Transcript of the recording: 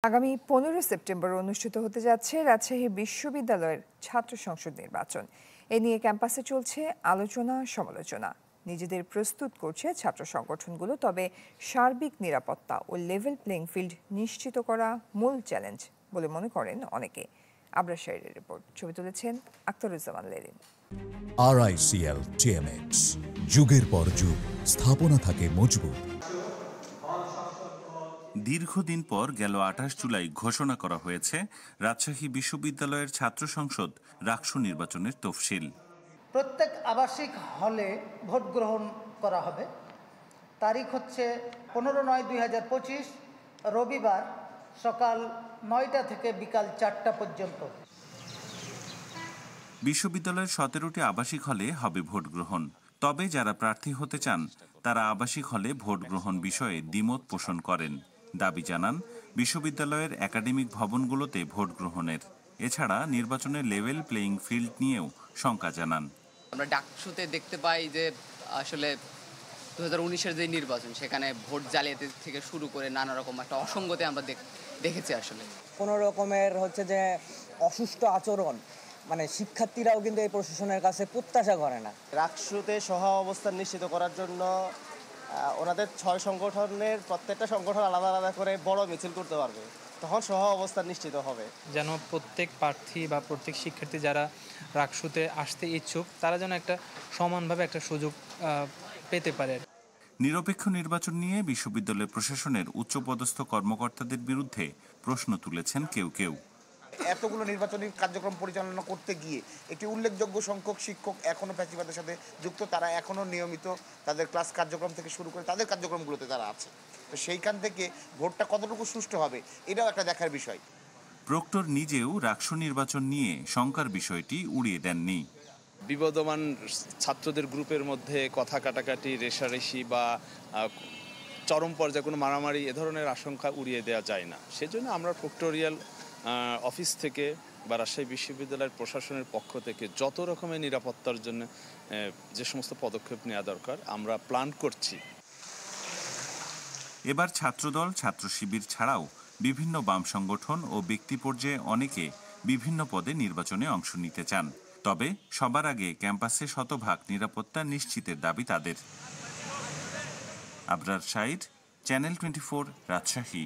আগামী 15 সেপ্টেম্বর অনুষ্ঠিত হতে যাচ্ছে রাজশাহী বিশ্ববিদ্যালয়ের ছাত্র সংসদ নির্বাচন। এ নিয়ে ক্যাম্পাসে চলছে আলোচনা সমালোচনা। নিজেদের প্রস্তুত করছে ছাত্র সংগঠনগুলো, তবে সার্বিক নিরাপত্তা ও লেভেল প্লেইং ফিল্ড নিশ্চিত করা মূল চ্যালেঞ্জ বলে মনে করেন অনেকে। আবরার শাহীরের রিপোর্ট, ছবি তুলেছেন আখতারুজ্জামান লেলিন। RICL TMX, যুগের পর যুগ স্থাপনা থাকে মজবুত। দীর্ঘদিন পর গেল 28 জুলাই ঘোষণা করা হয়েছে রাজশাহী বিশ্ববিদ্যালয়ের ছাত্র সংসদ রাকসু নির্বাচনের তফসিল। প্রত্যেক আবাসিক হলে ভোট গ্রহণ করা হবে। তারিখ হচ্ছে 15/9/2025, রবিবার সকাল 9টা থেকে বিকাল 4টা পর্যন্ত। বিশ্ববিদ্যালয়ের 17টি আবাসিক হলে হবে ভোট গ্রহণ। তবে যারা প্রার্থী হতে চান তারা আবাসিক হলে ভোট গ্রহণ বিষয়ে দ্বিমত পোষণ করেন। দাবি জানান বিশ্ববিদ্যালয়ের একাডেমিক ভবনগুলোতে ভোট গ্রহণের। এছাড়া নির্বাচনের লেভেল প্লেইং ফিল্ড নিয়েও শঙ্কা জানান। আমরা ডাকসুতে দেখতে পাই যে আসলে 2019-এর যে নির্বাচন, সেখানে ভোট জালিয়াতি থেকে শুরু করে নানা রকম একটা অসঙ্গতি আমরা দেখেছি। আসলে কোনো রকমের যে অসুষ্ঠ আচরণ, শিক্ষার্থীরাও কিন্তু এই প্রশাসনের কাছে প্রত্যাশা করে না। রাকসুতে সহ অবস্থান নিশ্চিত করার জন্য ওনাদের 6 সংগঠনের প্রত্যেকটা সংগঠন আলাদা আলাদা করে বড় মিছিল করতে পারবে, তখন সহ অবস্থান নিশ্চিত হবে। যেন প্রত্যেক প্রার্থী বা প্রত্যেক শিক্ষার্থী যারা রাকসুতে আসতে ইচ্ছুক, তারা যেন একটা সমানভাবে একটা সুযোগ পেতে পারে। নিরপেক্ষ নির্বাচন নিয়ে বিশ্ববিদ্যালয় প্রশাসনের উচ্চপদস্থ কর্মকর্তাদের বিরুদ্ধে প্রশ্ন তুলেছেন কেউ কেউ। এতগুলো নির্বাচনী কার্যক্রম পরিচালনা করতে গিয়ে একটি উল্লেখযোগ্য সংখ্যক শিক্ষক এখনও ফ্যাসিবাদের সাথে যুক্ত, তারা এখনও নিয়মিত তাদের ক্লাস কার্যক্রম থেকে শুরু করে তাদের কার্যক্রমগুলোতে তারা আছে। তো সেইখান থেকে ভোটটা কতটুকু সুষ্ঠু হবে এটাও একটা দেখার বিষয়। প্রক্টর নিজেও রাকসু নির্বাচন নিয়ে শঙ্কার বিষয়টি উড়িয়ে দেননি। বিবদমান ছাত্রদের গ্রুপের মধ্যে কথা কাটাকাটি, রেষারেষি বা চরম পর্যায়ে কোনো মারামারি এ ধরনের আশঙ্কা উড়িয়ে দেওয়া যায় না। সেজন্য আমরা প্রক্টোরিয়াল অফিস থেকে বা রাজশাহী বিশ্ববিদ্যালয়ের প্রশাসনের পক্ষ থেকে যত রকমের নিরাপত্তার জন্য যে সমস্ত পদক্ষেপ নেওয়া দরকার আমরা প্ল্যান করছি। এবার ছাত্রদল, ছাত্র শিবির ছাড়াও বিভিন্ন বাম সংগঠন ও ব্যক্তি পর্যায়ে অনেকে বিভিন্ন পদে নির্বাচনে অংশ নিতে চান। তবে সবার আগে ক্যাম্পাসে শতভাগ নিরাপত্তা নিশ্চিতের দাবি তাদের। আবরার শাহীর, চ্যানেল 24, রাজশাহী।